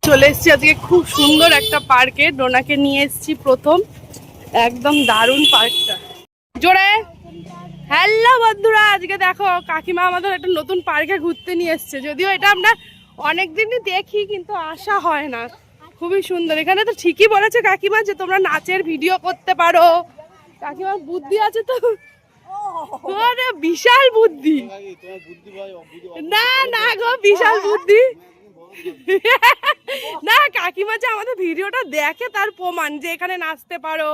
চলে এসেছি আজকে খুব সুন্দর একটা পার্কে। ডোনাকে নিয়ে এসেছি প্রথম। একদম দারুণ পার্কটা। জোরে হ্যালো বন্ধুরা, আজকে দেখো কাকিমা আমাদের একটা নতুন পার্কে ঘুরতে নিয়ে এসছে। যদিও এটা আমরা অনেকদিনই দেখি কিন্তু আসা হয় না। খুবই সুন্দর। এখানে তো ঠিকই বলেছে কাকিমা যে তোমরা নাচের ভিডিও করতে পারো। কাকিমার বুদ্ধি আছে তো, বিশাল বুদ্ধি। না না গো, বিশাল বুদ্ধি। না, কাকিমা যে আমাদের ভিডিওটা দেখে তার প্রমাণ যে এখানে নাচতে পারো।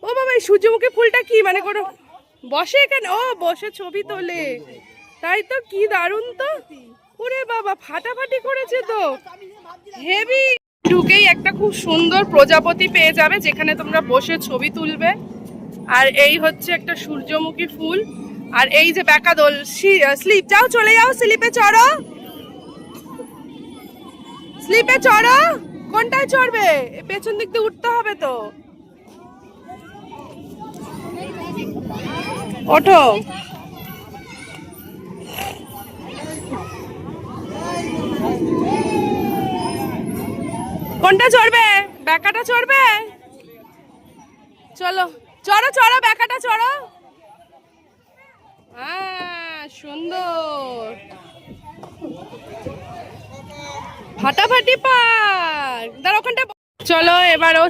ও বাবা, এই সূর্যমুখী ফুলটা কি মানে কোনো বসে এখানে? ও বসে ছবি তোলে, তাই তো, কি দারুণ তো। ওরে বাবা, ফাটাফাটি করেছে তো, হেভি। ঢুকেই একটা খুব সুন্দর প্রজাপতি পেয়ে যাবে যেখানে তোমরা বসে ছবি তুলবে। আর এই হচ্ছে একটা সূর্যমুখী ফুল। আর এই যে বেকাদোল স্লিপ, যাও চলে যাও, স্লিপে চড়ো, স্লিপে চড়ো। কোনটায় চড়বে? পেছন দিক দিয়ে উঠতে হবে তো। ওঠো। কোনটা চড়বে? বেকাটা চড়বে? চলো চড়ো চড়ো, বেকাটা চড়ো। হ্যাঁ, সুন্দর। ফাটাফাটি পার্ক। দাঁড়া ওখানটা। চলো এবার ও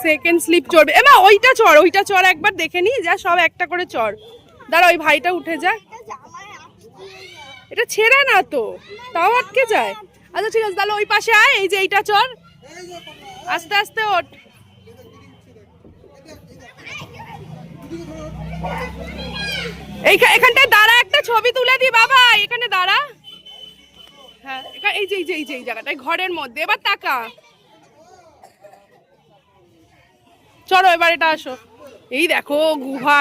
সেকেন্ড স্লিপ চড়বে। এবার ওইটা চড় একবার দেখে নি, যা সব একটা করে চড়। দাঁড়া, ওই ভাইটা উঠে যায়। এটা ছেড়ে না তো, তাও আটকে যায়। আচ্ছা ঠিক আছে, তাহলে ওই পাশে আয়। এই যে এইটা চড়, আস্তে আস্তে ওঠ। এখানটায় দাঁড়া, একটা ছবি তুলে দি বাবা, এখানে দাঁড়া। হ্যাঁ, এই যে এই জায়গাটায় ঘরের মধ্যে। এবার তাকা, চলো এবার এটা আসো। এই দেখো গুহা।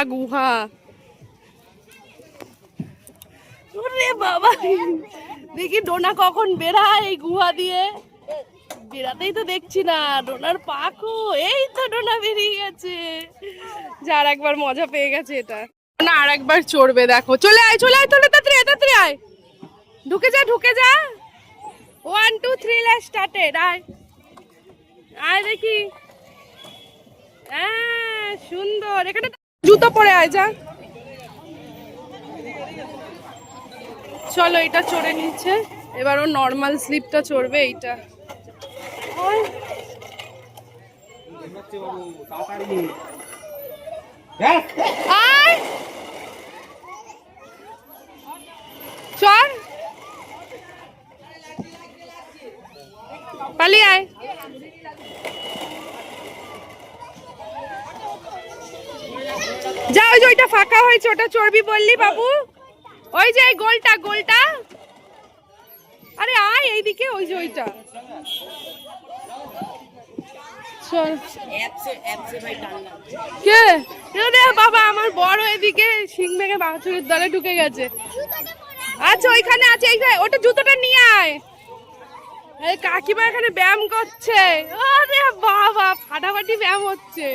ওরে বাবা, দেখি ডোনা কখন বেরায় এই গুহা দিয়ে। বেরাতেই তো দেখছি না। ডোনার পাখো, এই তো ডোনা বেরিয়ে গেছে। যার একবার মজা পেয়ে গেছে এটা। না, আর একবার চড়বে। দেখো, চলে আয় তাড়াতাড়ি আয়। ঢুকে যা। 1 2 3 লেটস স্টার্টেড। আয় দেখি। হ্যাঁ, সুন্দর। এখানে জুতো পরে আয়, যা। চলো এটা চড়ে নিচ্ছে। এবার ও নর্মাল স্লিপটা চড়বে। এইটা চল, পালিয়ে আয়। যা, ওই যে ওইটা ফাঁকা হয়েছে, ওটা চড়বি বললি বাবু। ওই যে এই গোলটা। আরে আয় এইদিকে, ওই যে ওইটা। কে বাবা, আমার বড় এদিকে শিং ভেঙে বাছুরের দলে ঢুকে গেছে। আচ্ছা ওইখানে আছে, ওটা জুতোটা নিয়ে আয়। কাকিমা এখানে ব্যায়াম করছে। আরে বাবা, ফাটাফাটি ব্যায়াম হচ্ছে।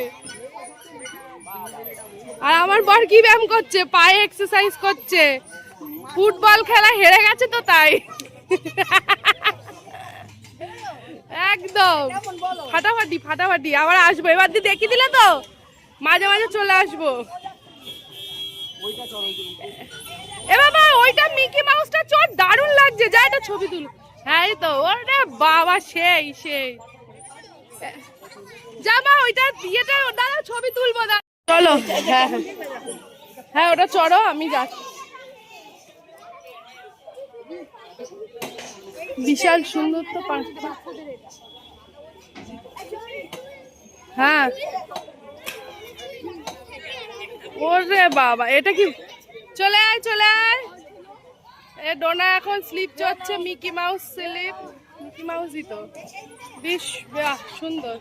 আর আমার বর কি ব্যায়াম করছে? পায়ে এক্সারসাইজ করছে। ফুটবল খেলা হেরে গেছে তো তাই। একদম ফাটাফাটি। আবার আসবো, এবার দিয়ে দেখিয়ে দিলে তো মাঝে মাঝে চলে আসবো। এ বাবা, ওইটা মিকি মাউসটা চোর, দারুণ লাগছে। যা, এটা ছবি তুল। হ্যাঁ এই তো। ওরে বাবা, সেই যা মা, ওইটা দিয়েটা দাঁড়া, ছবি তুলবো। চলো। হ্যাঁ ওটা চড়ো, আমি যাচ্ছি। বিশাল সুন্দর তো পার্কটা। হ্যাঁ, ওরে বাবা, এটা কি? চলে আয়। এ ডোনা এখন স্লিপ চড়ছে, মিকি মাউস স্লিপ। মিকি মাউসই তো। বেশ সুন্দর।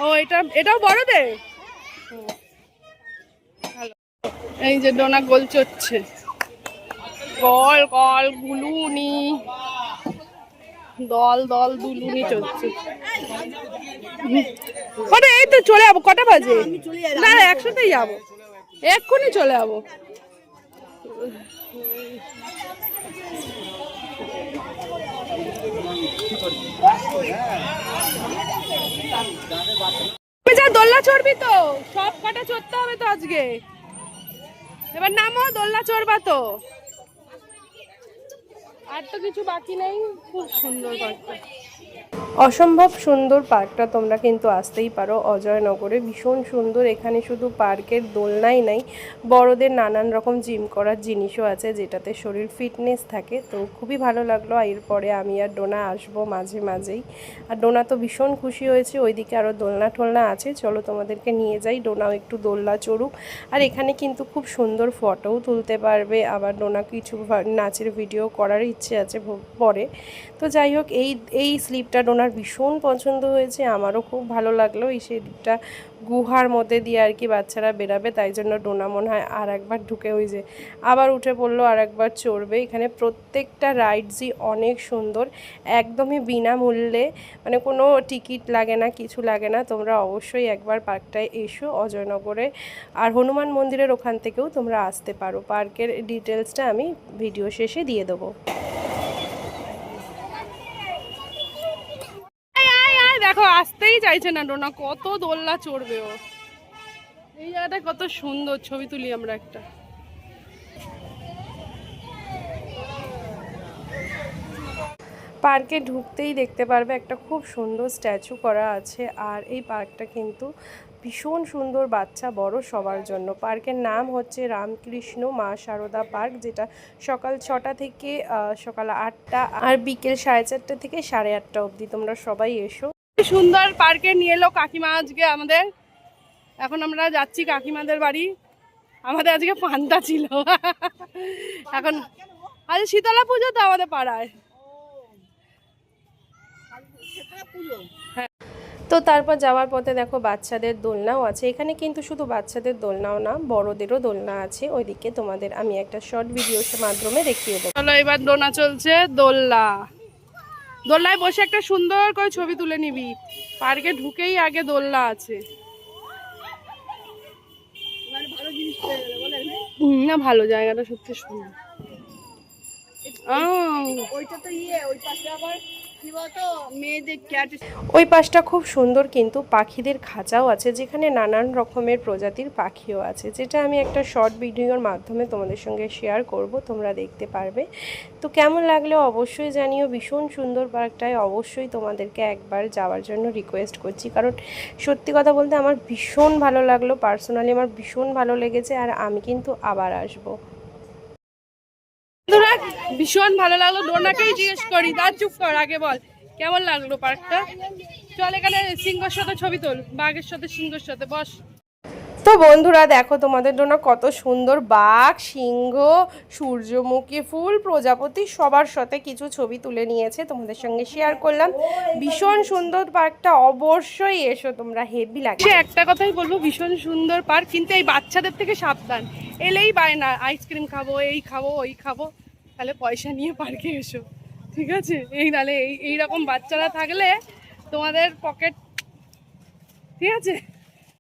ও এটাও বড়দের। ভালো। এই যে ডোনা গোল চড়ছে, গল গুলুনি, দল দুলুনি চলছে। এই তো চলে যাবো। কটা বাজে? না একসাথেই যাবো, এক্ষুনি চলে যাবো। তুমি যা দোলনা চড়বি তো, সব কটা চড়তে হবে তো আজকে। এবার নামো, দোলনা চড়বা তো। আর তো কিছু বাকি নেই। খুব সুন্দর পার্কটা, অসম্ভব সুন্দর পার্কটা। তোমরা কিন্তু আসতেই পারো অজয়নগরে, ভীষণ সুন্দর। এখানে শুধু পার্কের দোলনাই নাই, বড়দের নানান রকম জিম করার জিনিসও আছে, যেটাতে শরীর ফিটনেস থাকে। তো খুবই ভালো লাগলো। এরপরে আমি আর ডোনা আসবো মাঝে মাঝেই। আর ডোনা তো ভীষণ খুশি হয়েছে। ওইদিকে আরও দোলনা টোলনা আছে, চলো তোমাদেরকে নিয়ে যাই, ডোনাও একটু দোলনা চড়ুক। আর এখানে কিন্তু খুব সুন্দর ফটোও তুলতে পারবে। আবার ডোনা কিছু নাচের ভিডিও করার ইচ্ছে আছে পরে। তো যাই হোক, এই স্লিপটা ডোনার ভীষণ পছন্দ হয়েছে, আমারও খুব ভালো লাগলো। এই স্লিপটা গুহার মধ্যে দিয়ে আর কি বাচ্চারা বেরাবে, তাই জন্য ডোনা মনে হয় আর একবার ঢুকে ওই যে আবার উঠে পড়লো, আর একবার চড়বে। এখানে প্রত্যেকটা রাইডসই অনেক সুন্দর, একদমই বিনামূল্যে, মানে কোনো টিকিট লাগে না, কিছু লাগে না। তোমরা অবশ্যই একবার পার্কটায় এসো অজয়নগরে। আর হনুমান মন্দিরের ওখান থেকেও তোমরা আসতে পারো। পার্কের ডিটেলসটা আমি ভিডিও শেষে দিয়ে দেবো। দেখো আসতেই চাইছে না ডোনা, কত দোলনা চড়বে ও। এই জায়গাটা কত সুন্দর, ছবি তুলি আমরা একটা। পার্কে ঢুকতেই দেখতে পারবে একটা খুব সুন্দর স্ট্যাচু করা আছে। আর এই পার্কটা কিন্তু ভীষণ সুন্দর, বাচ্চা বড় সবার জন্য। পার্কের নাম হচ্ছে রামকৃষ্ণ মা শারদা পার্ক, যেটা সকাল 6টা থেকে সকাল 8টা আর বিকেল 4:30 থেকে 8:30 অবধি। তোমরা সবাই এসো। সুন্দর পার্কে নিয়ে এলো কাকিমা আজকে আমাদের। এখন আমরা যাচ্ছি কাকিমাদের বাড়ি। আমাদের আজকে পান্তা ছিল। এখন আজ শীতলা পুজো তো আমাদের পাড়ায়। তো তারপর যাওয়ার পথে দেখো বাচ্চাদের দোলনাও আছে। এখানে কিন্তু শুধু বাচ্চাদের দোলনাও না, বড়দেরও দোলনা আছে। ওইদিকে তোমাদের আমি একটা শর্ট ভিডিওর মাধ্যমে দেখিয়ে দেবো। চলো এবার দোলনা চলছে, দোলনা। দোলনায় বসে একটা সুন্দর করে ছবি তুলে নিবি। পার্কে ঢুকেই আগে দোলনা আছে। না ভালো, জায়গাটা সত্যি সুন্দর। ওই পাশটা খুব সুন্দর, কিন্তু পাখিদের খাঁচাও আছে, যেখানে নানান রকমের প্রজাতির পাখিও আছে, যেটা আমি একটা শর্ট ভিডিওর মাধ্যমে তোমাদের সঙ্গে শেয়ার করব, তোমরা দেখতে পারবে। তো কেমন লাগলো অবশ্যই জানিও। ভীষণ সুন্দর পার্কটায় অবশ্যই তোমাদেরকে একবার যাওয়ার জন্য রিকোয়েস্ট করছি, কারণ সত্যি কথা বলতে আমার ভীষণ ভালো লাগলো। পার্সোনালি আমার ভীষণ ভালো লেগেছে, আর আমি কিন্তু আবার আসবো। ভীষণ ভালো লাগলো। ডোনাকেই জিজ্ঞেস করি, তার চুপ কর, আগে বল কেমন লাগলো পার্কটা। চল এখানে সিংহের সাথে ছবি তোল, বাঘের সাথে সিংহের সাথে বস। তো বন্ধুরা দেখো তোমাদের জন্য কত সুন্দর বাঘ, সিংহ, সূর্যমুখী ফুল, প্রজাপতি সবার সাথে কিছু ছবি তুলে নিয়েছে, তোমাদের সঙ্গে শেয়ার করলাম। ভীষণ সুন্দর পার্কটা, অবশ্যই এসো তোমরা, হেভি লাগছে। একটা কথাই বলবো, ভীষণ সুন্দর পার্ক, কিন্তু এই বাচ্চাদের থেকে সাবধান। এলেই বায়না, আইসক্রিম খাবো, এই খাবো, ওই খাবো। তাহলে পয়সা নিয়ে পার্কে এসো, ঠিক আছে? নাহলে এইরকম বাচ্চারা থাকলে তোমাদের পকেট, ঠিক আছে?